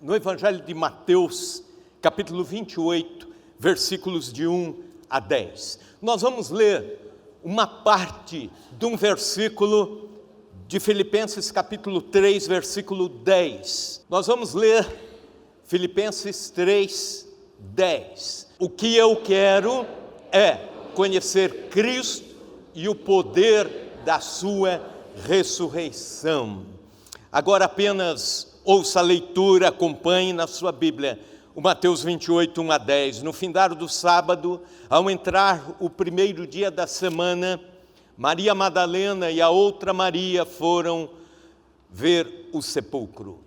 no Evangelho de Mateus, capítulo 28, versículos de 1 a 10. Nós vamos ler uma parte de um versículo de Filipenses, capítulo 3, versículo 10. Nós vamos ler Filipenses 3, 10. O que eu quero é conhecer Cristo e o poder da sua ressurreição. Agora apenas ouça a leitura, acompanhe na sua Bíblia, o Mateus 28, 1 a 10. No findar do sábado, ao entrar o primeiro dia da semana, Maria Madalena e a outra Maria foram ver o sepulcro.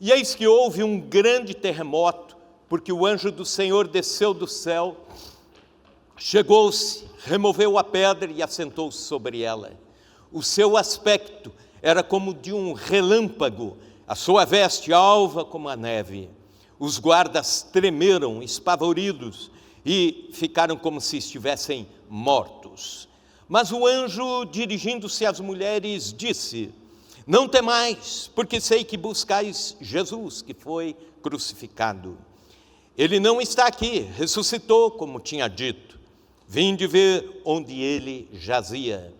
E eis que houve um grande terremoto, porque o anjo do Senhor desceu do céu, chegou-se, removeu a pedra e assentou-se sobre ela. O seu aspecto era como de um relâmpago, a sua veste alva como a neve. Os guardas tremeram, espavoridos, e ficaram como se estivessem mortos. Mas o anjo, dirigindo-se às mulheres, disse: não temais, porque sei que buscais Jesus, que foi crucificado. Ele não está aqui, ressuscitou, como tinha dito. Vinde ver onde ele jazia.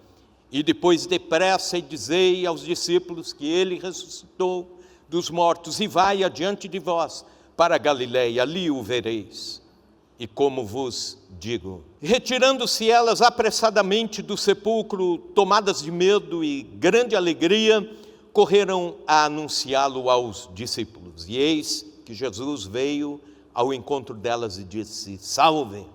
E depois depressa e dizei aos discípulos que ele ressuscitou dos mortos, e vai adiante de vós para a Galileia, ali o vereis. E como vos digo. Retirando-se elas apressadamente do sepulcro, tomadas de medo e grande alegria, correram a anunciá-lo aos discípulos. E eis que Jesus veio ao encontro delas e disse: salve!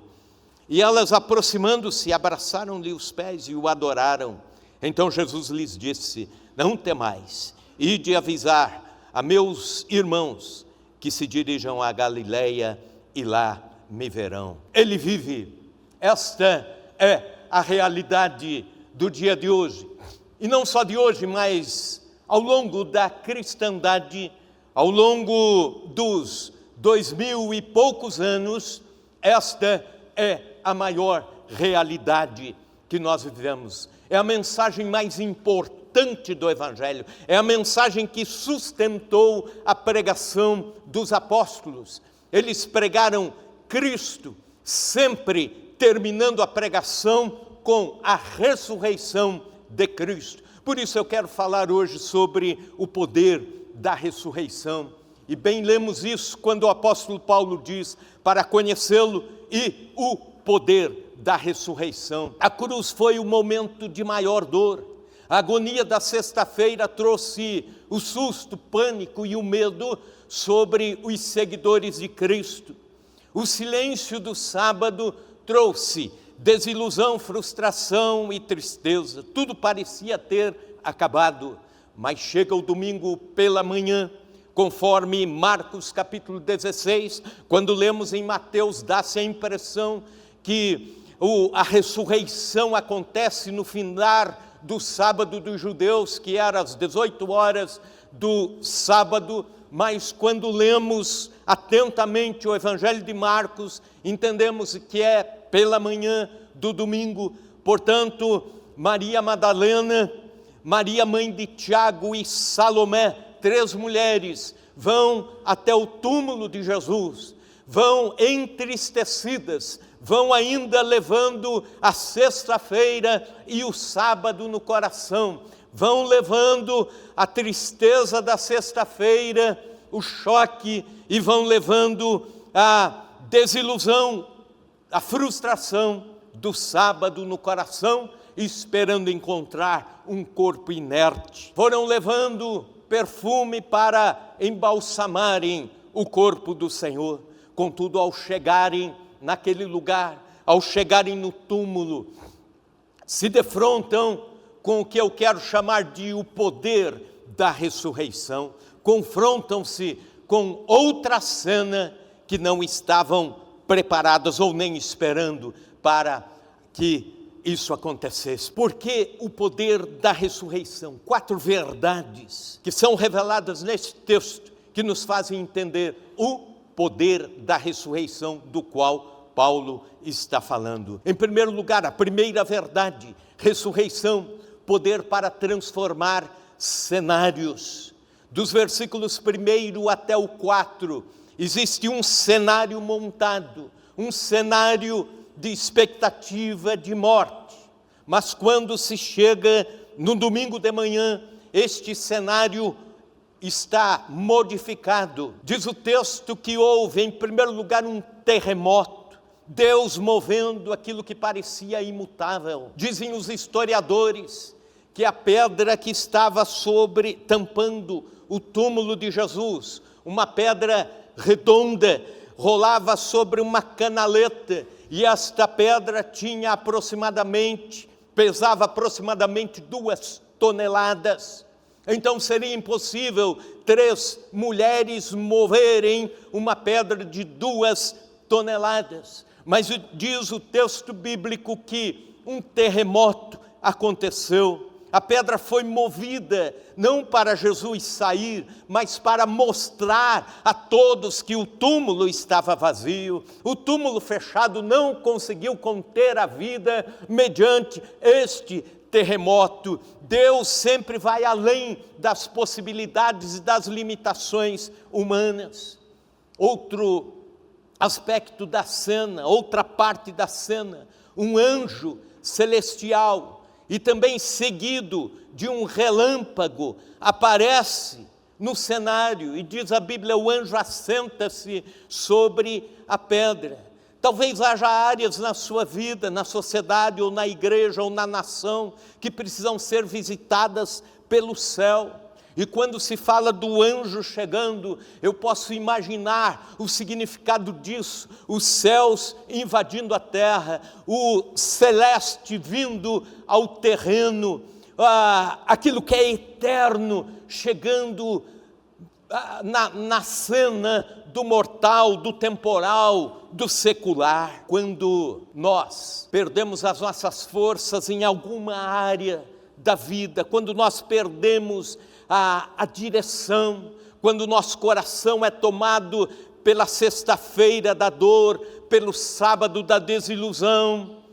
E elas, aproximando-se, abraçaram-lhe os pés e o adoraram. Então Jesus lhes disse: não temais, ide avisar a meus irmãos que se dirijam à Galileia e lá me verão. Ele vive. Esta é a realidade do dia de hoje. E não só de hoje, mas ao longo da cristandade, ao longo dos 2000 e poucos anos, esta é a maior realidade que nós vivemos. É a mensagem mais importante do Evangelho, é a mensagem que sustentou a pregação dos apóstolos. Eles pregaram Cristo, sempre terminando a pregação com a ressurreição de Cristo. Por isso eu quero falar hoje sobre o poder da ressurreição. E bem lemos isso quando o apóstolo Paulo diz: para conhecê-lo e o poder da ressurreição. A cruz foi o momento de maior dor. A agonia da sexta-feira trouxe o susto, o pânico e o medo sobre os seguidores de Cristo. O silêncio do sábado trouxe desilusão, frustração e tristeza. Tudo parecia ter acabado, mas chega o domingo pela manhã, conforme Marcos capítulo 16, quando lemos em Mateus, dá-se a impressão que a ressurreição acontece no findar do sábado dos judeus, que era às 18 horas do sábado, mas quando lemos atentamente o Evangelho de Marcos, entendemos que é pela manhã do domingo. Portanto, Maria Madalena, Maria mãe de Tiago e Salomé, 3 mulheres, vão até o túmulo de Jesus, vão entristecidas, vão ainda levando a sexta-feira e o sábado no coração, vão levando a tristeza da sexta-feira, o choque, e vão levando a desilusão, a frustração do sábado no coração, esperando encontrar um corpo inerte. Foram levando perfume para embalsamarem o corpo do Senhor. Contudo, ao chegarem naquele lugar, ao chegarem no túmulo, se defrontam com o que eu quero chamar de o poder da ressurreição. Confrontam-se com outra cena que não estavam preparadas ou nem esperando para que isso acontecesse. Porque o poder da ressurreição, 4 verdades que são reveladas neste texto, que nos fazem entender o poder da ressurreição do qual Paulo está falando. Em primeiro lugar, a primeira verdade: ressurreição, poder para transformar cenários. Dos versículos 1 até o 4, existe um cenário montado, um cenário de expectativa de morte. Mas quando se chega no domingo de manhã, este cenário está modificado. Diz o texto que houve, em primeiro lugar, um terremoto, Deus movendo aquilo que parecia imutável. Dizem os historiadores que a pedra que estava tampando o túmulo de Jesus, uma pedra redonda, rolava sobre uma canaleta, e esta pedra pesava aproximadamente 2 toneladas. Então seria impossível 3 mulheres moverem uma pedra de 2 toneladas. Mas diz o texto bíblico que um terremoto aconteceu. A pedra foi movida, não para Jesus sair, mas para mostrar a todos que o túmulo estava vazio. O túmulo fechado não conseguiu conter a vida mediante este terremoto. Deus sempre vai além das possibilidades e das limitações humanas. Outro aspecto da cena, outra parte da cena, um anjo celestial, e também seguido de um relâmpago, aparece no cenário, e diz a Bíblia, o anjo assenta-se sobre a pedra. Talvez haja áreas na sua vida, na sociedade, ou na igreja, ou na nação, que precisam ser visitadas pelo céu. E quando se fala do anjo chegando, eu posso imaginar o significado disso, os céus invadindo a terra, o celeste vindo ao terreno, aquilo que é eterno chegando na cena do mortal, do temporal, do secular. Quando nós perdemos as nossas forças em alguma área da vida, quando nós perdemos a direção, quando o nosso coração é tomado pela sexta-feira da dor, pelo sábado da desilusão,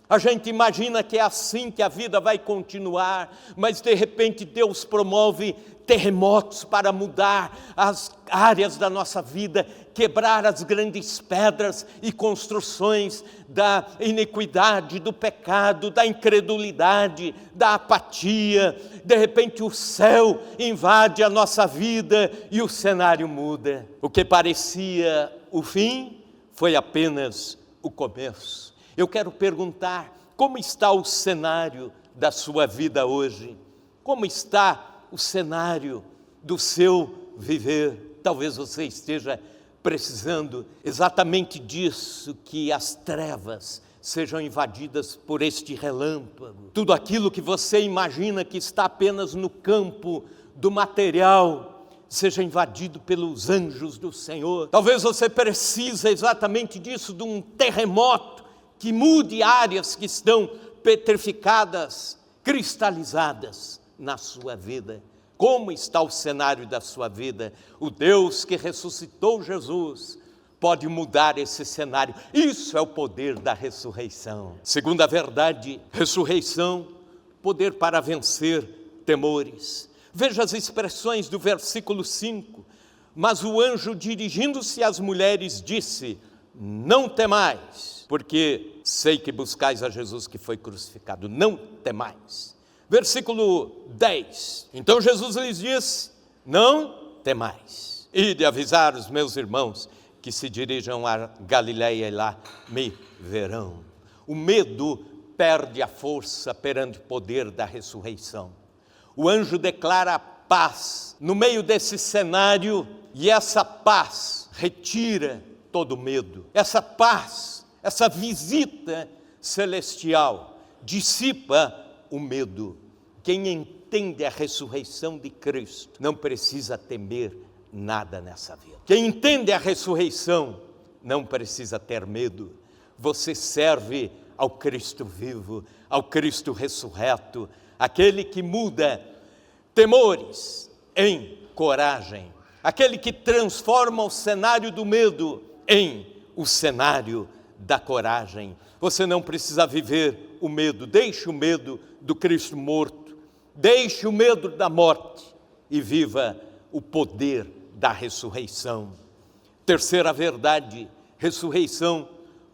a gente imagina que é assim que a vida vai continuar, mas de repente Deus promove terremotos para mudar as áreas da nossa vida, quebrar as grandes pedras e construções da iniquidade, do pecado, da incredulidade, da apatia. De repente o céu invade a nossa vida e o cenário muda. O que parecia o fim foi apenas o começo. Eu quero perguntar, como está o cenário da sua vida hoje? Como está o cenário do seu viver? Talvez você esteja precisando exatamente disso, que as trevas sejam invadidas por este relâmpago. Tudo aquilo que você imagina que está apenas no campo do material, seja invadido pelos anjos do Senhor. Talvez você precise exatamente disso, de um terremoto que mude áreas que estão petrificadas, cristalizadas na sua vida. Como está o cenário da sua vida? O Deus que ressuscitou Jesus pode mudar esse cenário. Isso é o poder da ressurreição. Segunda verdade, ressurreição, poder para vencer temores. Veja as expressões do versículo 5. Mas o anjo, dirigindo-se às mulheres, disse: não temais, porque sei que buscais a Jesus que foi crucificado. Não temais. Versículo 10. Então Jesus lhes disse: não temais. Ide avisar os meus irmãos que se dirijam a Galiléia e lá me verão. O medo perde a força perante o poder da ressurreição. O anjo declara paz no meio desse cenário, e essa paz retira todo medo. Essa paz, essa visita celestial dissipa o medo. Quem entende a ressurreição de Cristo não precisa temer nada nessa vida. Quem entende a ressurreição não precisa ter medo. Você serve ao Cristo vivo, ao Cristo ressurreto, aquele que muda temores em coragem, aquele que transforma o cenário do medo em o cenário da coragem. Você não precisa viver o medo. Deixe o medo do Cristo morto, deixe o medo da morte e viva o poder da ressurreição. Terceira verdade, ressurreição,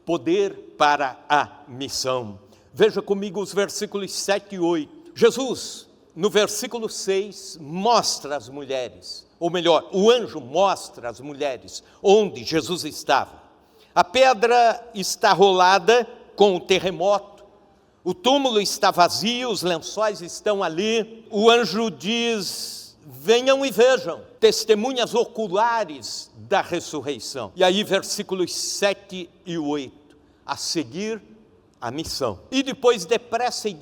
poder para a missão. Veja comigo os versículos 7 e 8. Jesus, no versículo 6, mostra às mulheres, ou melhor, o anjo mostra às mulheres onde Jesus estava. A pedra está rolada com o terremoto, o túmulo está vazio, os lençóis estão ali. O anjo diz: venham e vejam, testemunhas oculares da ressurreição. E aí versículos 7 e 8, a seguir a missão. E depois depressa e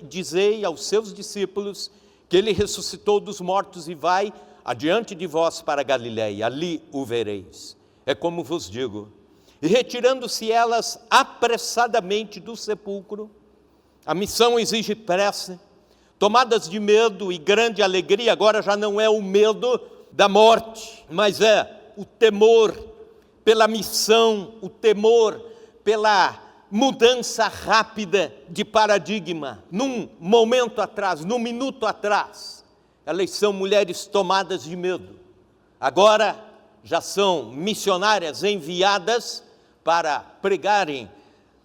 dizei aos seus discípulos que ele ressuscitou dos mortos e vai adiante de vós para Galiléia, ali o vereis. É como vos digo. E retirando-se elas apressadamente do sepulcro, a missão exige pressa, tomadas de medo e grande alegria. Agora já não é o medo da morte, mas é o temor pela missão, o temor pela mudança rápida de paradigma. Num momento atrás, num minuto atrás, elas são mulheres tomadas de medo. Agora já são missionárias enviadas para pregarem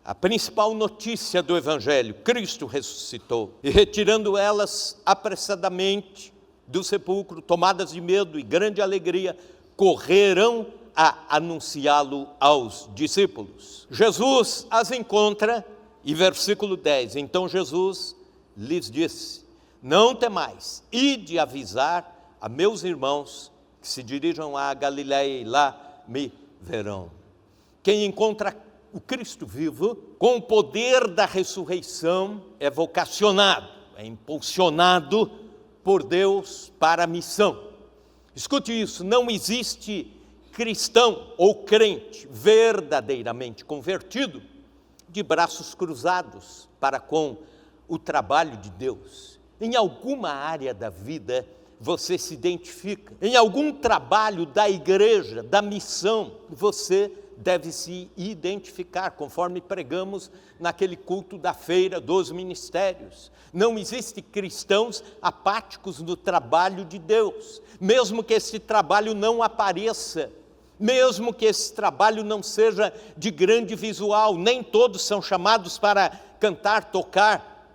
a principal notícia do Evangelho: Cristo ressuscitou. E retirando elas apressadamente do sepulcro, tomadas de medo e grande alegria, correram a anunciá-lo aos discípulos. Jesus as encontra, e versículo 10, então Jesus lhes disse: não temais, ide avisar a meus irmãos que se dirijam a Galiléia e lá me verão. Quem encontra o Cristo vivo, com o poder da ressurreição, é vocacionado, é impulsionado por Deus para a missão. Escute isso, não existe cristão ou crente verdadeiramente convertido de braços cruzados para com o trabalho de Deus. Em alguma área da vida você se identifica, em algum trabalho da igreja, da missão, você deve se identificar, conforme pregamos naquele culto da feira dos ministérios. Não existe cristãos apáticos no trabalho de Deus, mesmo que esse trabalho não apareça, mesmo que esse trabalho não seja de grande visual. Nem todos são chamados para cantar, tocar,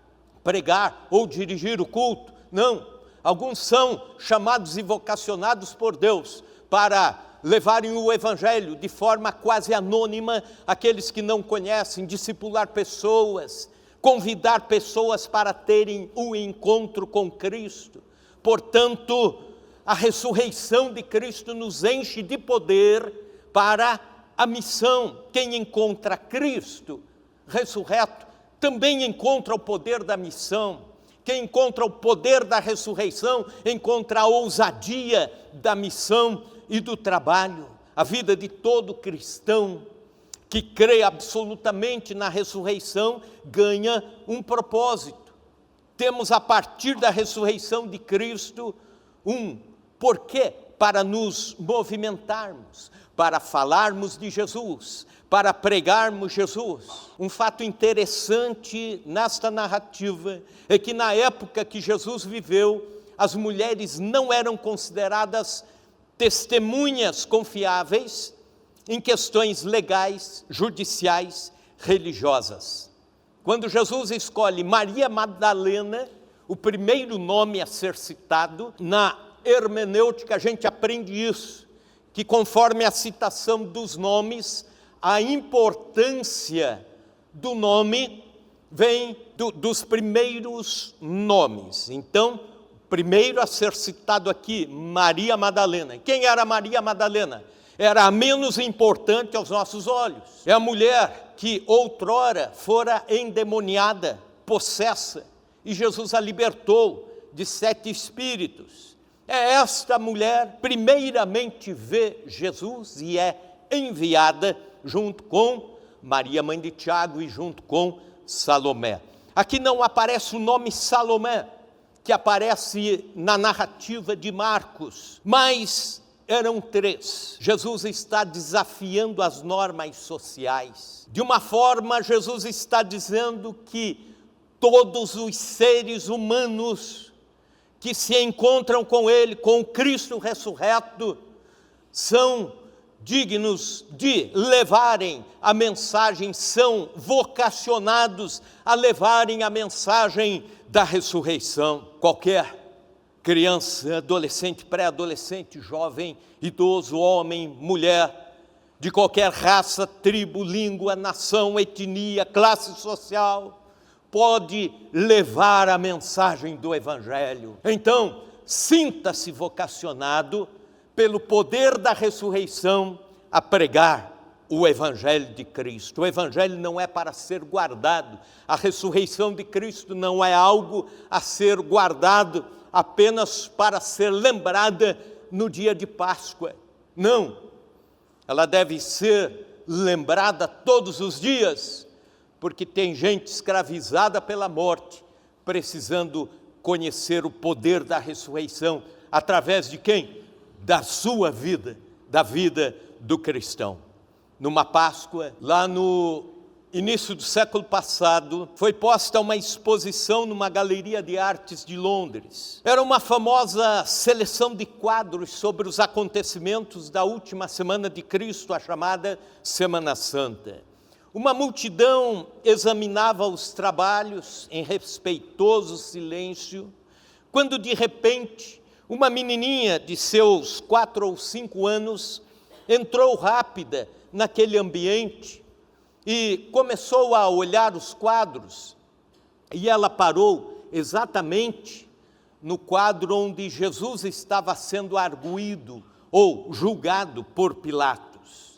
pregar ou dirigir o culto. Não, alguns são chamados e vocacionados por Deus para levarem o Evangelho de forma quase anônima àqueles que não conhecem, discipular pessoas, convidar pessoas para terem um encontro com Cristo. Portanto, a ressurreição de Cristo nos enche de poder para a missão. Quem encontra Cristo ressurreto também encontra o poder da missão. Quem encontra o poder da ressurreição encontra a ousadia da missão e do trabalho. A vida de todo cristão que crê absolutamente na ressurreição ganha um propósito. Temos a partir da ressurreição de Cristo um porquê para nos movimentarmos, para falarmos de Jesus, para pregarmos Jesus. Um fato interessante nesta narrativa é que na época que Jesus viveu, as mulheres não eram consideradas testemunhas confiáveis em questões legais, judiciais, religiosas. Quando Jesus escolhe Maria Madalena, o primeiro nome a ser citado, na hermenêutica a gente aprende isso, que conforme a citação dos nomes, a importância do nome vem dos primeiros nomes. Então, primeiro a ser citado aqui, Maria Madalena. Quem era Maria Madalena? Era a menos importante aos nossos olhos. É a mulher que outrora fora endemoniada, possessa, e Jesus a libertou de 7 espíritos. É esta mulher, primeiramente vê Jesus e é enviada junto com Maria, mãe de Tiago, e junto com Salomé. Aqui não aparece o nome Salomé, que aparece na narrativa de Marcos, mas eram 3. Jesus está desafiando as normas sociais. De uma forma, Jesus está dizendo que todos os seres humanos que se encontram com Ele, com o Cristo ressurreto, são dignos de levarem a mensagem, são vocacionados a levarem a mensagem da ressurreição. Qualquer criança, adolescente, pré-adolescente, jovem, idoso, homem, mulher, de qualquer raça, tribo, língua, nação, etnia, classe social, pode levar a mensagem do Evangelho. Então, sinta-se vocacionado pelo poder da ressurreição a pregar o Evangelho de Cristo. O Evangelho não é para ser guardado. A ressurreição de Cristo não é algo a ser guardado apenas para ser lembrada no dia de Páscoa. Não, ela deve ser lembrada todos os dias, porque tem gente escravizada pela morte, precisando conhecer o poder da ressurreição, através de quem? Da sua vida, da vida do cristão. Numa Páscoa, lá no início do século passado, foi posta uma exposição numa galeria de artes de Londres. Era uma famosa seleção de quadros sobre os acontecimentos da última semana de Cristo, a chamada Semana Santa. Uma multidão examinava os trabalhos em respeitoso silêncio, quando de repente uma menininha de seus 4 ou 5 anos entrou rápida naquele ambiente e começou a olhar os quadros, e ela parou exatamente no quadro onde Jesus estava sendo arguído ou julgado por Pilatos.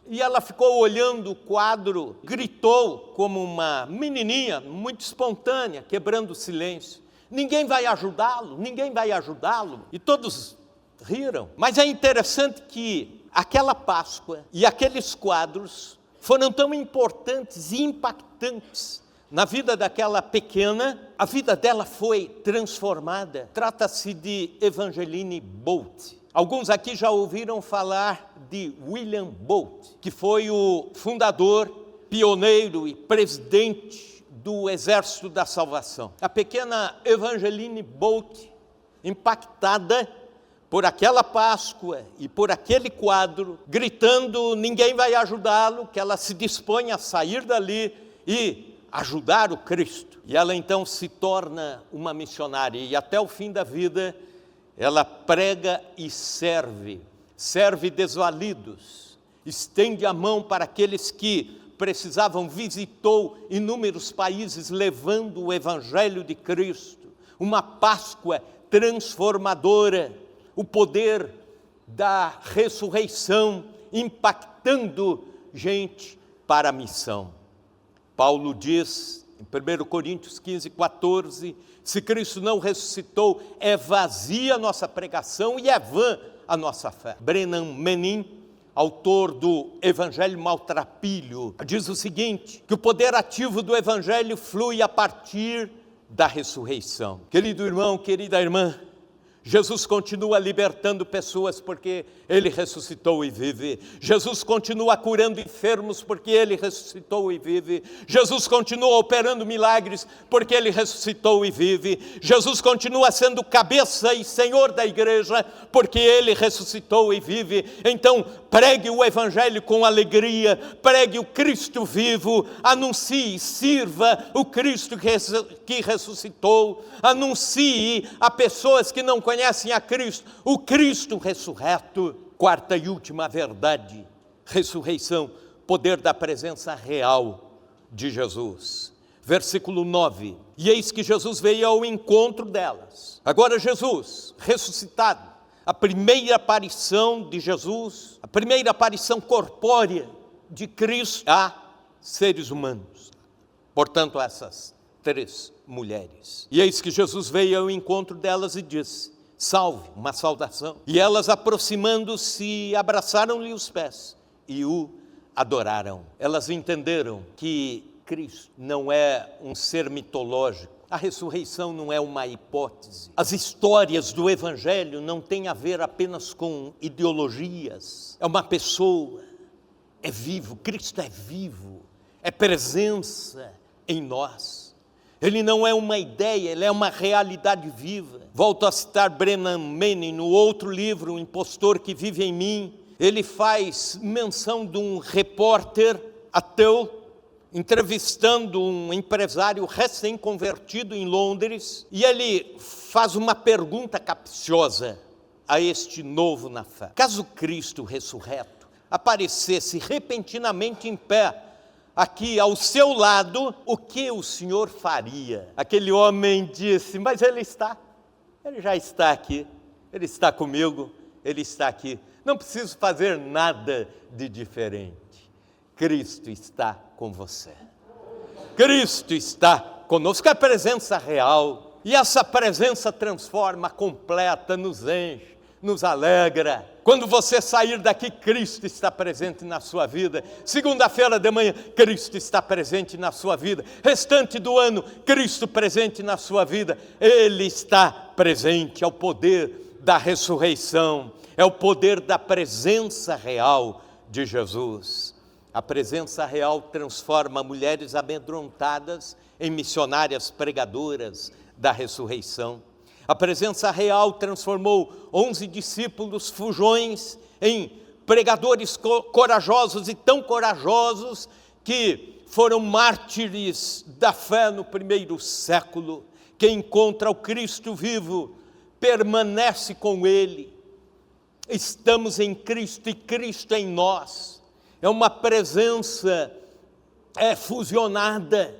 E ela ficou olhando o quadro, gritou como uma menininha muito espontânea, quebrando o silêncio: ninguém vai ajudá-lo, ninguém vai ajudá-lo. E todos riram. Mas é interessante que aquela Páscoa e aqueles quadros foram tão importantes e impactantes na vida daquela pequena. A vida dela foi transformada. Trata-se de Evangeline Bolt. Alguns aqui já ouviram falar de William Bolt, que foi o fundador, pioneiro e presidente do Exército da Salvação. A pequena Evangeline Bolt, impactada por aquela Páscoa e por aquele quadro, gritando: ninguém vai ajudá-lo, que ela se dispõe a sair dali e ajudar o Cristo. E ela então se torna uma missionária, e até o fim da vida ela prega e serve desvalidos, estende a mão para aqueles que precisavam, visitou inúmeros países levando o Evangelho de Cristo. Uma Páscoa transformadora, o poder da ressurreição impactando gente para a missão. Paulo diz em 1 Coríntios 15, 14, se Cristo não ressuscitou, é vazia a nossa pregação e é vã a nossa fé. Brennan Manning, autor do Evangelho Maltrapilho, diz o seguinte, que o poder ativo do Evangelho flui a partir da ressurreição. Querido irmão, querida irmã, Jesus continua libertando pessoas porque Ele ressuscitou e vive. Jesus continua curando enfermos porque Ele ressuscitou e vive. Jesus continua operando milagres porque Ele ressuscitou e vive. Jesus continua sendo cabeça e Senhor da igreja porque Ele ressuscitou e vive. Então, pregue o Evangelho com alegria, pregue o Cristo vivo, anuncie, sirva o Cristo que ressuscitou, anuncie a pessoas que não conhecem a Cristo, o Cristo ressurreto. Quarta e última verdade, ressurreição, poder da presença real de Jesus. Versículo 9, e eis que Jesus veio ao encontro delas. Agora Jesus, ressuscitado, a primeira aparição de Jesus, a primeira aparição corpórea de Cristo a seres humanos. Portanto, essas 3 mulheres. E eis que Jesus veio ao encontro delas e disse: salve, uma saudação. E elas, aproximando-se, abraçaram-lhe os pés e o adoraram. Elas entenderam que Cristo não é um ser mitológico. A ressurreição não é uma hipótese. As histórias do Evangelho não têm a ver apenas com ideologias. É uma pessoa, é vivo, Cristo é vivo, é presença em nós. Ele não é uma ideia, ele é uma realidade viva. Volto a citar Brennan Manning no outro livro, O Impostor que Vive em Mim. Ele faz menção de um repórter ateu entrevistando um empresário recém-convertido em Londres, e ele faz uma pergunta capciosa a este novo na fé. Caso Cristo ressurreto aparecesse repentinamente em pé, aqui ao seu lado, o que o senhor faria? Aquele homem disse: mas ele já está aqui, ele está comigo, ele está aqui, não preciso fazer nada de diferente. Cristo está com você. Cristo está conosco, é a presença real, e essa presença transforma, completa, nos enche, nos alegra. Quando você sair daqui, Cristo está presente na sua vida. Segunda-feira de manhã, Cristo está presente na sua vida. Restante do ano, Cristo presente na sua vida. Ele está presente, é o poder da ressurreição, é o poder da presença real de Jesus. A presença real transforma mulheres amedrontadas em missionárias pregadoras da ressurreição. A presença real transformou 11 discípulos fujões em pregadores corajosos, e tão corajosos que foram mártires da fé no primeiro século. Quem encontra o Cristo vivo permanece com Ele. Estamos em Cristo e Cristo em nós. É uma presença fusionada.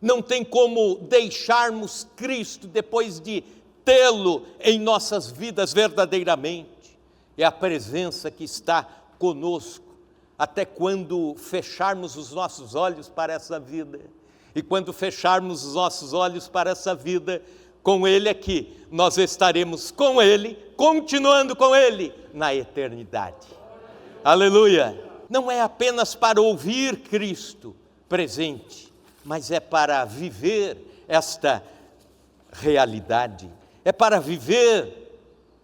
Não tem como deixarmos Cristo depois de tê-lo em nossas vidas verdadeiramente. É a presença que está conosco até quando fecharmos os nossos olhos para essa vida. E quando fecharmos os nossos olhos para essa vida, com Ele aqui, nós estaremos com Ele, continuando com Ele na eternidade. Aleluia! Não é apenas para ouvir Cristo presente, mas é para viver esta realidade, é para viver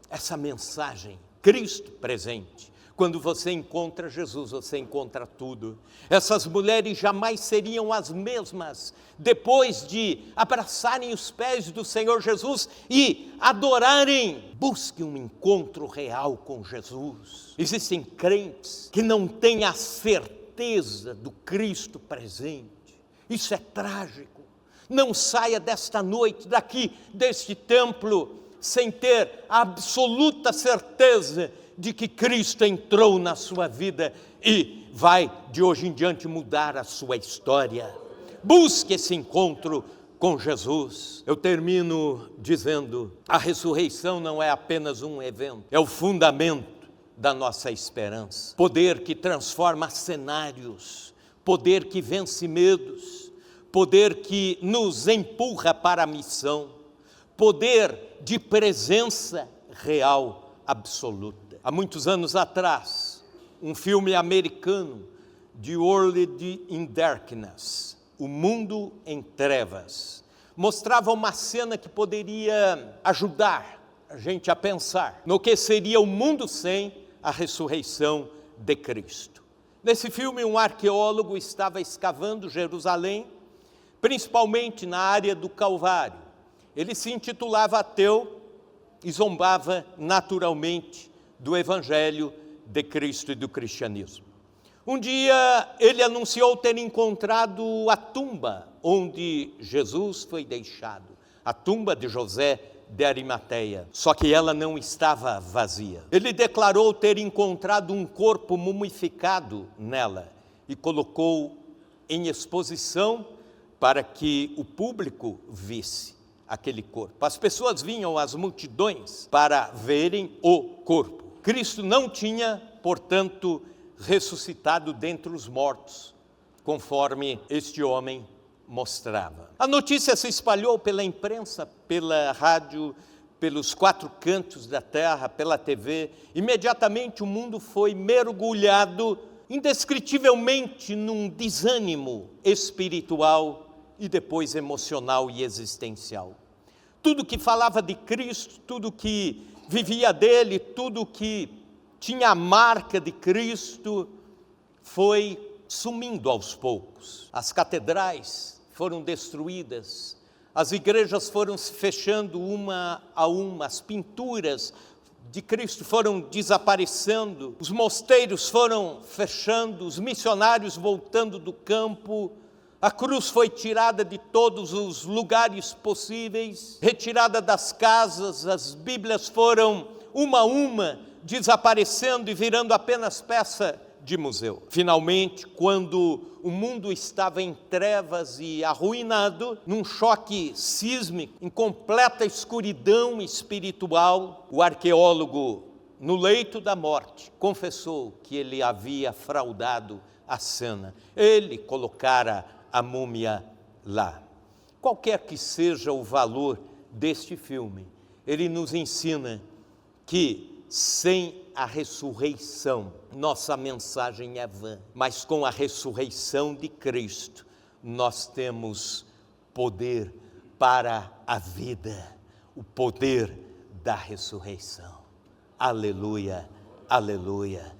essa mensagem, Cristo presente. Quando você encontra Jesus, você encontra tudo. Essas mulheres jamais seriam as mesmas depois de abraçarem os pés do Senhor Jesus e adorarem. Busque um encontro real com Jesus. Existem crentes que não têm a certeza do Cristo presente. Isso é trágico. Não saia desta noite, deste templo, sem ter a absoluta certeza de que Cristo entrou na sua vida e vai, de hoje em diante, mudar a sua história. Busque esse encontro com Jesus. Eu termino dizendo: a ressurreição não é apenas um evento, é o fundamento da nossa esperança. Poder que transforma cenários, poder que vence medos, poder que nos empurra para a missão, poder de presença real, absoluta. Há muitos anos atrás, um filme americano, The World in Darkness, O Mundo em Trevas, mostrava uma cena que poderia ajudar a gente a pensar no que seria o mundo sem a ressurreição de Cristo. Nesse filme, um arqueólogo estava escavando Jerusalém, principalmente na área do Calvário. Ele se intitulava ateu e zombava naturalmente do Evangelho de Cristo e do cristianismo. Um dia ele anunciou ter encontrado a tumba onde Jesus foi deixado, a tumba de José de Arimateia, só que ela não estava vazia. Ele declarou ter encontrado um corpo mumificado nela e colocou em exposição para que o público visse aquele corpo. As pessoas vinham, as multidões, para verem o corpo. Cristo não tinha, portanto, ressuscitado dentre os mortos, conforme este homem mostrava. A notícia se espalhou pela imprensa, pela rádio, pelos quatro cantos da terra, pela TV. Imediatamente o mundo foi mergulhado indescritivelmente num desânimo espiritual e depois emocional e existencial. Tudo que falava de Cristo, tudo que vivia dele, tudo que tinha a marca de Cristo foi sumindo aos poucos. As catedrais foram destruídas, as igrejas foram se fechando uma a uma, as pinturas de Cristo foram desaparecendo, os mosteiros foram fechando, os missionários voltando do campo, a cruz foi tirada de todos os lugares possíveis, retirada das casas, as Bíblias foram uma a uma desaparecendo e virando apenas peça de museu. Finalmente, quando o mundo estava em trevas e arruinado, num choque sísmico, em completa escuridão espiritual, o arqueólogo, no leito da morte, confessou que ele havia fraudado a cena. Ele colocara a múmia lá. Qualquer que seja o valor deste filme, ele nos ensina que sem a ressurreição, nossa mensagem é vã, mas com a ressurreição de Cristo, nós temos poder para a vida, o poder da ressurreição. Aleluia, aleluia.